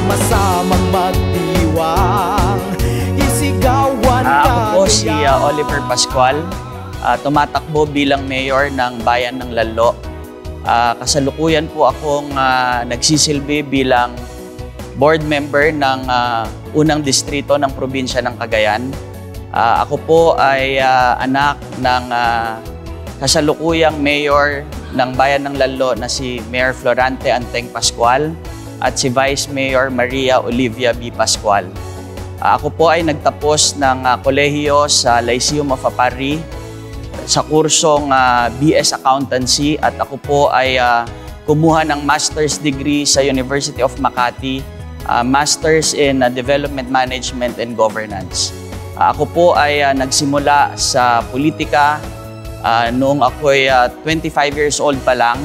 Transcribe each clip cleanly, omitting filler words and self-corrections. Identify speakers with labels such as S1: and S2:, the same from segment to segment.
S1: sama-samang magdiwang, isigawan
S2: Ako po si Oliver Pascual, tumatakbo bilang mayor ng Bayan ng Lalo. Kasalukuyan po akong nagsisilbi bilang board member ng unang distrito ng probinsya ng Cagayan. Ako po ay anak ng kasalukuyang mayor ng Bayan ng Lalo na si Mayor Florante Anteng Pascual at si Vice Mayor Maria Olivia B. Pascual. Ako po ay nagtapos ng kolehiyo sa Lyceum of Apari sa kursong BS Accountancy at ako po ay kumuha ng master's degree sa University of Makati, Masters in Development Management and Governance. Ako po ay nagsimula sa politika noong ako'y 25 years old pa lang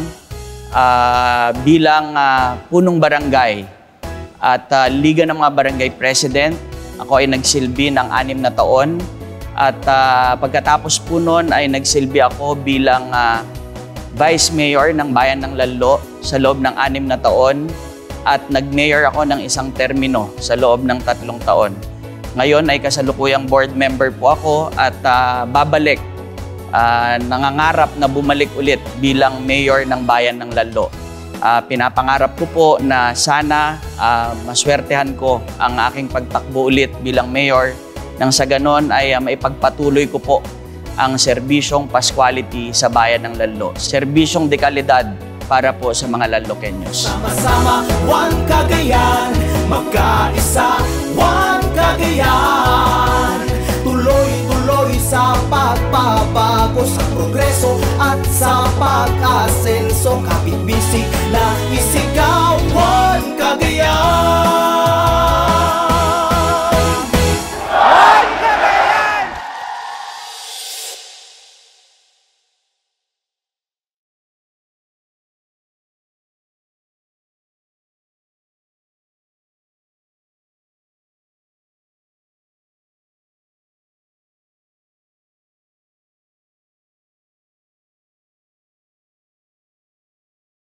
S2: bilang punong barangay at Liga ng mga Barangay President. Ako ay nagsilbi ng 6 na taon at pagkatapos po noon ay nagsilbi ako bilang Vice Mayor ng Bayan ng Lalo sa loob ng 6 na taon at nag-mayor ako ng 1 termino sa loob ng 3 taon. Ngayon ay kasalukuyang board member po ako at babalik, nangangarap na bumalik ulit bilang mayor ng Bayan ng Lalo. Pinapangarap ko po na sana maswertehan ko ang aking pagtakbo ulit bilang mayor nang sa ganon ay maipagpatuloy ko po ang serbisyong Pascuality sa Bayan ng Lalo. Serbisyong de kalidad para po sa mga Lalokeños.
S1: Sama-sama,